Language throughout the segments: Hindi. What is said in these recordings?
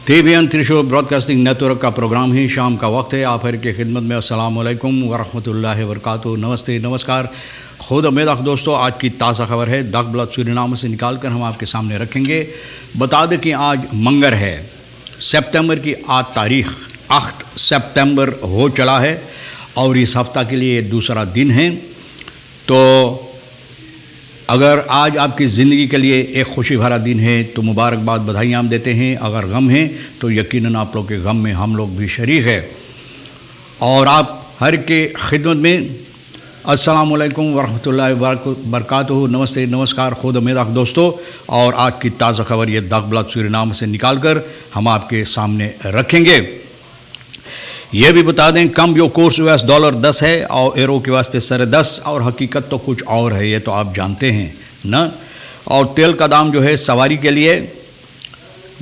TVN त्रिशूल ब्रॉडकास्टिंग नेटवर्क का प्रोग्राम ही शाम का वक्त है। आप हर की खिदमत में अस्सलाम वालेकुम वरहमतुल्लाहि वबरकातुहू। नमस्ते, नमस्कार, खुद मेदाख दोस्तों। आज की ताज़ा खबर है दक ब्लड सूरीनाम से निकाल कर हम आपके सामने रखेंगे। बता दें कि आज मंगर है, सितंबर की 8 तारीख, 8 सितंबर हो चला है और इस हफ्ता के लिए दूसरा दिन है। तो अगर आज आपकी ज़िंदगी के लिए एक खुशी भरा दिन है तो मुबारकबाद, बधाइयाँ हम देते हैं। अगर गम है तो यकीनन आप लोग के गम में हम लोग भी शरीक है। और आप हर के खिदमत में अस्सलाम वालेकुम वरहमतुल्लाहि वबरकातुहू। नमस्ते, नमस्कार, खुद मेदाख दोस्तों। और आज की ताज़ा खबर ये दक ब्लड सूरीनाम से निकाल कर हम आपके सामने रखेंगे। ये भी बता दें कम जो कोर्स US $10 है और एरो के वास्ते 10.5 और हकीकत तो कुछ और है, ये तो आप जानते हैं ना। और तेल का दाम जो है सवारी के लिए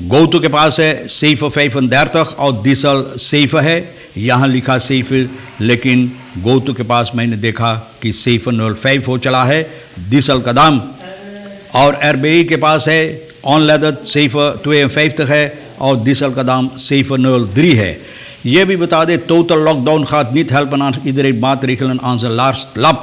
गौतु के पास है सेफ 35 और डीजल सेफ है, यहाँ लिखा सेफ, लेकिन गौतु के पास मैंने देखा कि सेफ 05 हो चला है डीजल का दाम। और RBI के पास है ऑन लेदर सेफ 2.5 तक है और डीजल का दाम सेफ 03 है। ये भी बता दें टोटल लॉकडाउन खात नीत हेल्प इधर एक बात रिखलन आंसर लास्ट लब।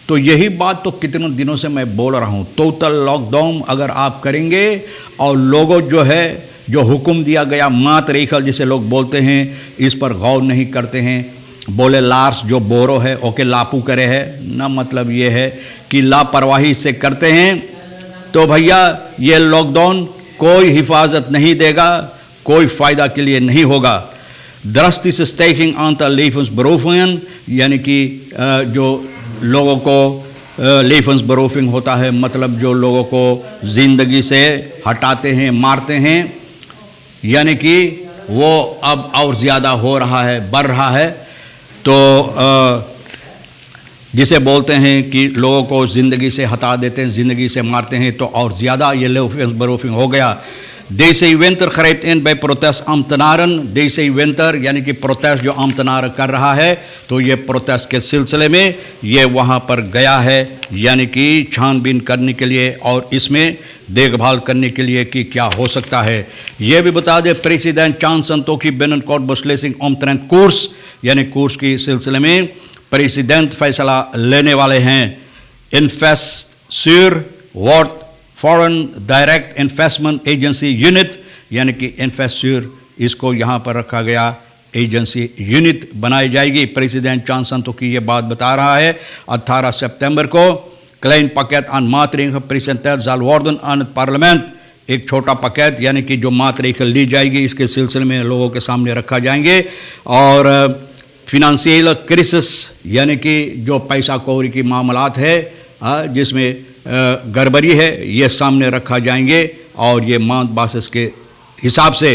तो यही बात तो कितने दिनों से मैं बोल रहा हूँ, टोटल लॉकडाउन अगर आप करेंगे और लोगों जो है जो हुक्म दिया गया मात रेखल जिसे लोग बोलते हैं, इस पर गौर नहीं करते हैं। बोले लार्स जो बोरो है ओके लापू करे है ना, मतलब ये है कि लापरवाही से करते हैं। तो भैया ये लॉकडाउन कोई हिफाजत नहीं देगा, कोई फ़ायदा के लिए नहीं होगा। Drastische stijging aantal levensberovingen, यानी कि जो लोगों को लेवंसबरोफिंग होता है, मतलब जो लोगों को ज़िंदगी से हटाते हैं, मारते हैं, यानी कि वो अब और ज़्यादा हो रहा है, बढ़ रहा है। तो जिसे बोलते हैं कि लोगों को ज़िंदगी से हटा देते हैं, ज़िंदगी से मारते हैं, तो और ज़्यादा ये लेवंसबरोफिंग हो गया। Deze winter grijpt in bij protestambtenaren। Deze winter यानी कि प्रोटेस्ट जो अम्तनार कर रहा है, तो ये प्रोटेस्ट के सिलसिले में ये वहाँ पर गया है, यानी कि छानबीन करने के लिए और इसमें देखभाल करने के लिए कि क्या हो सकता है। ये भी बता दें प्रेसिडेंट चांस संतोखी बिननकोट बसलेसिंग omtrent कोर्स, यानी कोर्स के सिलसिले में प्रेसिडेंट फैसला लेने वाले हैं। इन्वेस्टर वर्थ foreign direct investment agency unit, यानी कि इन्वेस्टर इसको यहाँ पर रखा गया, एजेंसी यूनिट बनाई जाएगी। प्रेसिडेंट चांसन तो की ये बात बता रहा है 18 सितंबर को क्लेन पैकेट आन मातरेखा प्रेजेंटेड जाल वार्डन आन पार्लियामेंट। एक छोटा पैकेट यानी कि जो मातरेखा ली जाएगी, इसके सिलसिले में लोगों के सामने रखा जाएंगे। और फिनेंशियल क्राइसिस यानी कि जो पैसा कौड़ी की मामलात है, जिसमें गड़बड़ी है, ये सामने रखा जाएंगे। और ये मांद बासिस के हिसाब से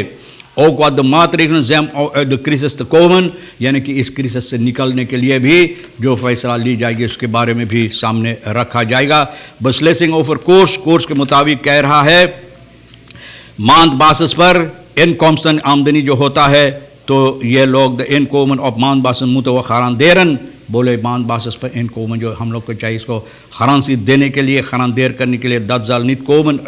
ook wat de maatregelen zijn uit de crisis te komen, यानी कि इस क्रिसिस से निकलने के लिए भी जो फैसला ली जाएगी उसके बारे में भी सामने रखा जाएगा। बसलेसिंग ओवर कोर्स के मुताबिक कह रहा है मांद बासिस पर इनकम आमदनी जो होता है, तो ये लोग द इनकोमन ऑफ मांद बासिस मुतव खरान देरन, बोले मांद बासिस पर इनकोमन जो हम लोग को चाहिए इसको खरानसी देने के लिए, खरान देर करने के लिए 10 नित कोमन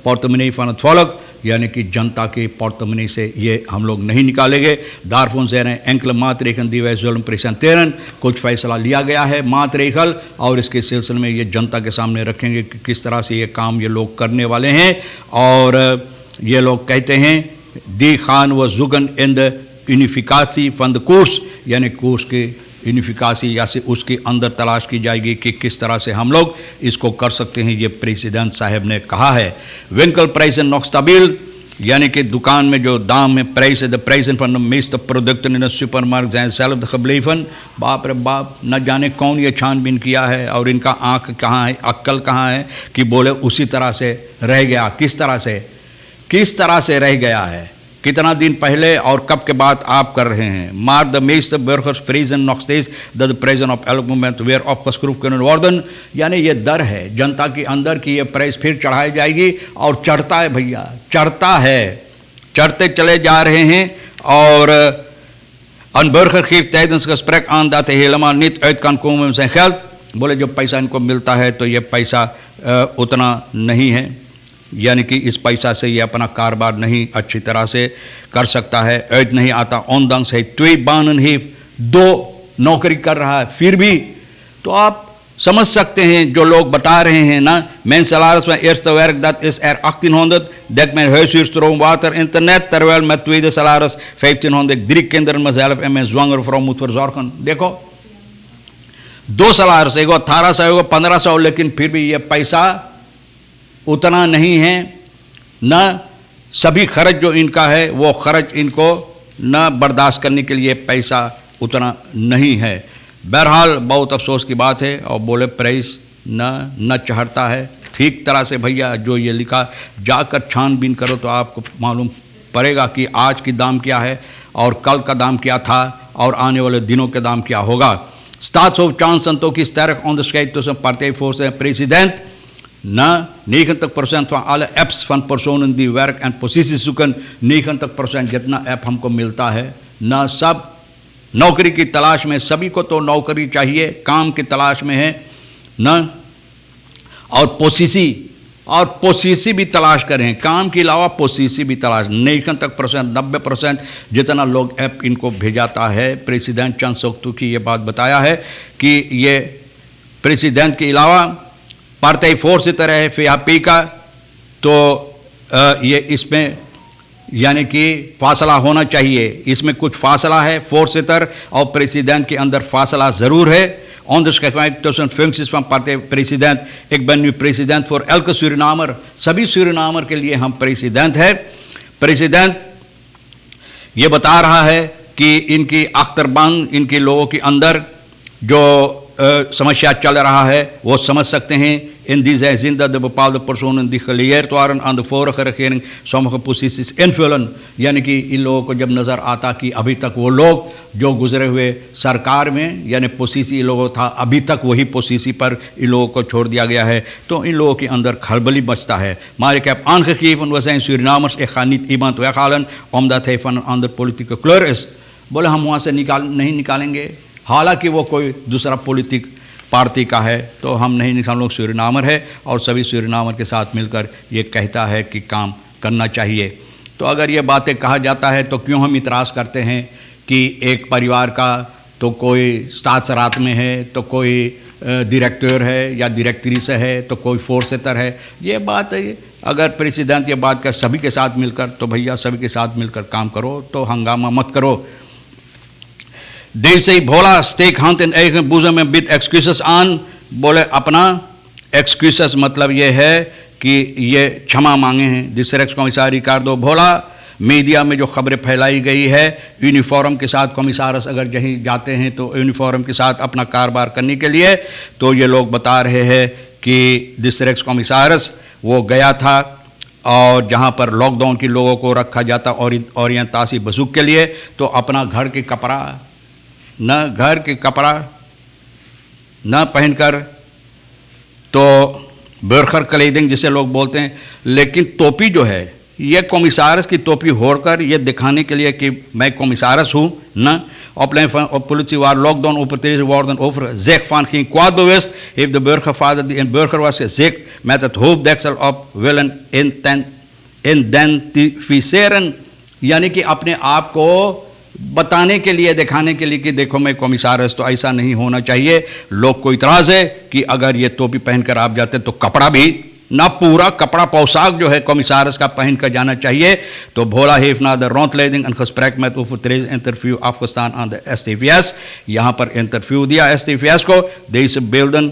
पोर्टमनी फन फॉलक, यानी कि जनता की पोर्टमनी से ये हम लोग नहीं निकालेंगे। दारफोन से एंकल मातरेखन दिवैजुलम प्रेजेंटेरन, कुछ फैसला लिया गया है मातरेखल और इसके सिलसिले में ये जनता के सामने रखेंगे कि किस तरह से ये काम ये लोग करने वाले हैं। और ये लोग कहते हैं दी खान व Jugan in the यूनिफिकासी fund course, यानी कोर्स के यूनिफिकासी या से उसके अंदर तलाश की जाएगी कि किस तरह से हम लोग इसको कर सकते हैं, ये प्रेसिडेंट साहब ने कहा है। विंकल प्राइस नॉट स्टेबल, यानी कि दुकान में जो दाम में प्राइस है, द प्राइस फॉर द मेस्ट product in super market and सेल्फ द खबलीफन। बाप रे बाप, न जाने कौन ये छानबीन किया है और इनका आँख कहाँ है, अक्ल कहाँ है कि बोले उसी तरह से रह गया। किस तरह से रह गया है, कितना दिन पहले और कब के बाद आप कर रहे हैं। मार द मेस्ट बर्गर्स फ्रीजन नॉक्सटेज द प्रेजेंट ऑफ एलमेंट वेयर ऑफ स्क्रूप कैन वार्डन, यानी ये डर है जनता के अंदर कि ये प्राइस फिर चढ़ाई जाएगी। और चढ़ता है भैया, चढ़ता है, चढ़ते चले जा रहे हैं। और अन burger geeft tijdens gesprek aan dat hij helemaal niet uit kan komen met zijn geld, बोले जो पैसा इनको मिलता है तो ये पैसा उतना नहीं है, यानी कि इस पैसा से ये अपना कारोबार नहीं अच्छी तरह से कर सकता है। ऐड नहीं आता ondanks है ट्वी बानन ही 2 नौकरी कर रहा है फिर भी। तो आप समझ सकते हैं जो लोग बता रहे हैं ना, mijn salaris van eerste werk dat is er 1800, dekt mijn huishuur, stroom, water, internet, terwijl met tweede salaris 1500 3 kinderen, mezelf en mijn zwangere vrouw moet verzorgen। देखो 2 salaris, एगो 1800 एगो 1500, लेकिन फिर भी ये पैसा उतना नहीं है, न सभी खर्च जो इनका है वो खर्च इनको न बर्दाश्त करने के लिए पैसा उतना नहीं है। बहरहाल बहुत अफसोस की बात है। और बोले प्राइस न चढ़ता है ठीक तरह से। भैया जो ये लिखा जाकर छानबीन करो तो आपको मालूम पड़ेगा कि आज की दाम क्या है और कल का दाम क्या था और आने वाले दिनों के दाम क्या होगा। Staatsoverchancen ook is sterk onderscheid tussen partijvoorzitter en president. Na 90% van alle apps van personen die werk en posities zoeken, 90% जितना ऐप हमको मिलता है, ना सब नौकरी की तलाश में, सभी को तो नौकरी चाहिए, काम की तलाश में है ना, और पोसीसी भी तलाश करें, काम के अलावा पोसीसी भी तलाश। 90% जितना लोग ऐप इनको भेजाता है। प्रेसिडेंट चांद सोक्तू की ये बात बताया है कि ये प्रेसिडेंट के अलावा पार्टी फोर्स तरह है FAP का, तो ये इसमें यानी कि फासला होना चाहिए। इसमें कुछ फासला है, voorzitter और प्रेसिडेंट के अंदर फासला ज़रूर है। Onderscheid tussen functies van partijpresident. Ik ben nu president voor elke Surinamer, सभी सूरीनामर के लिए हम प्रेसिडेंट है। प्रेसिडेंट ये बता रहा है कि इनकी अख्तरबंद, इनके लोगों के अंदर जो समस्या चल रहा है वो समझ सकते हैं। In die zij zien dat de bepaalde personen die geleerd waren aan de vorige regering sommige posities invullen, यानी कि इन लोगों को जब नज़र आता कि अभी तक वो लोग जो गुजरे हुए सरकार में यानी पोसीसी लोगों था, अभी तक वही पोसीसी पर इन लोगों को छोड़ दिया गया है, तो इन लोगों के अंदर खलबली मचता है। Maar ik heb aangegeven, we zijn Surinamers, ik ga niet iemand weghalen omdat hij van een andere politieke kleur is। बोले हम वहाँ से नहीं निकालेंगे, हालांकि वो कोई दूसरा पॉलिटिक पार्टी का है, तो हम नहीं, हम लोग सूरीनामर है और सभी सूरीनामर के साथ मिलकर ये कहता है कि काम करना चाहिए। तो अगर ये बातें कहा जाता है तो क्यों हम इतराज़ करते हैं कि एक परिवार का तो कोई साथ सरात में है, तो कोई डायरेक्टर है या डायरेक्ट्रिस है, तो कोई फोर्सेटर है। ये बात है, अगर प्रेसिडेंट ये बात कर सभी के साथ मिलकर, तो भैया सभी के साथ मिलकर काम करो, तो हंगामा मत करो। Deze Bhola steek hand in eigen boezem en biedt excuses aan। बोले अपना एक्सक्यूसेस मतलब ये है कि ये क्षमा मांगे हैं। डिस्ट्रिक्ट कमिश्नर रिकार्डो भोला, मीडिया में जो खबरें फैलाई गई है यूनिफॉर्म के साथ कमिश्नर्स अगर कहीं जाते हैं तो यूनिफॉर्म के साथ अपना कारोबार करने के लिए, तो ये लोग बता रहे हैं कि डिस्ट्रिक्ट कमिश्नर्स वो गया था और जहाँ पर लॉकडाउन के लोगों को रखा जाता ओरियंतासी बसूक के लिए, तो अपना घर के कपड़ा न पहनकर, तो बर्खर क्लेदिंग जिसे लोग बोलते हैं, लेकिन टोपी जो है ये कमिश्नर्स की टोपी होकर ये दिखाने के लिए कि मैं कमिश्नर्स हूँ न। Opleiding van politie waar lockdown opgetreden worden over zich van geen kwaad bewust, heeft de burgervader die een burger was zich met het hoofddeksel op willen identificeren। यानी कि अपने आप को बताने के लिए, दिखाने के लिए कि देखो मैं कमिश्नर्स, तो ऐसा नहीं होना चाहिए। लोग को इतराज़ है कि अगर ये टोपी पहनकर आप जाते तो कपड़ा भी ना, पूरा कपड़ा पोशाक जो है कमिश्नर्स का पहन कर जाना चाहिए। तो भोला heeft na de rondleiding een gesprek met overtreders interview afgestaan aan de STVS। यहाँ पर इंटरव्यू दिया STVS को। Deze beelden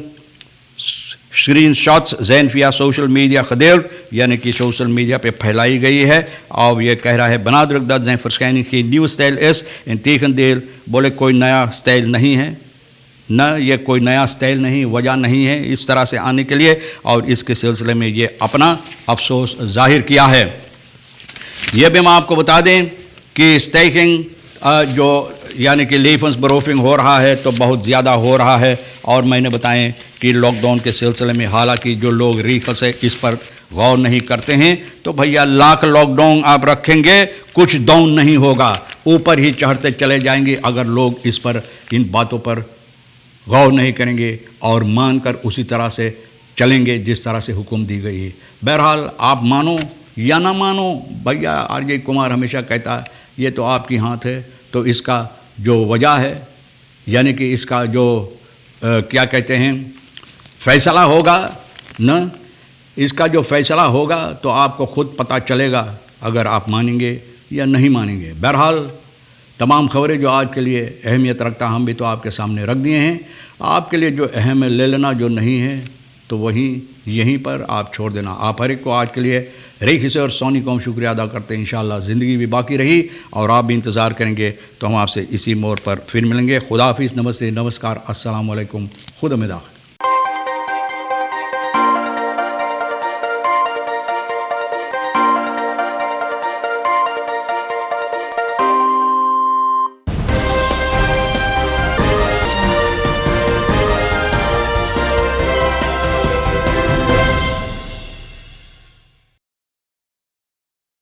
screenshots zijn via social media gedeeld, यानी कि सोशल मीडिया पे फैलाई गई है। और ये कह रहा है benadrukt dat zijn verschijning geen nieuwe stijl is, integendeel, बोले कोई नया स्टाइल नहीं है, न ये कोई नया स्टाइल नहीं, वजह नहीं है इस तरह से आने के लिए, और इसके सिलसिले में ये अपना अफसोस जाहिर किया है। ये भी हम आपको बता दें कि स्टेकिंग जो यानी कि लेवensberoving हो रहा है तो बहुत ज़्यादा हो रहा है। और मैंने बताएं कि लॉकडाउन के सिलसिले में हालांकि जो लोग रीखल से इस पर गौर नहीं करते हैं, तो भैया लाख लॉकडाउन आप रखेंगे, कुछ डाउन नहीं होगा, ऊपर ही चढ़ते चले जाएंगे अगर लोग इस पर, इन बातों पर गौर नहीं करेंगे और मानकर उसी तरह से चलेंगे जिस तरह से हुक्म दी गई है। बहरहाल आप मानो या ना मानो, भैया आरजे कुमार हमेशा कहता है ये तो आपकी हाथ है, तो इसका जो वजह है यानी कि इसका जो क्या कहते हैं फैसला होगा न, इसका जो फैसला होगा तो आपको खुद पता चलेगा अगर आप मानेंगे या नहीं मानेंगे। बहरहाल तमाम खबरें जो आज के लिए अहमियत रखता हम भी तो आपके सामने रख दिए हैं। आपके लिए जो अहम है ले लेना, जो नहीं है तो वहीं यहीं पर आप छोड़ देना। आप हर एक को आज के लिए रेखी से और सोनी को हम शुक्रिया अदा करते हैं। इंशाअल्लाह ज़िंदगी भी बाकी रही और आप भी इंतज़ार करेंगे तो हम आपसे इसी मोड़ पर फिर मिलेंगे। खुदा हाफिज़, नमस्ते, नमस्कार, अस्सलाम वालेकुम, खुद में दाखिल।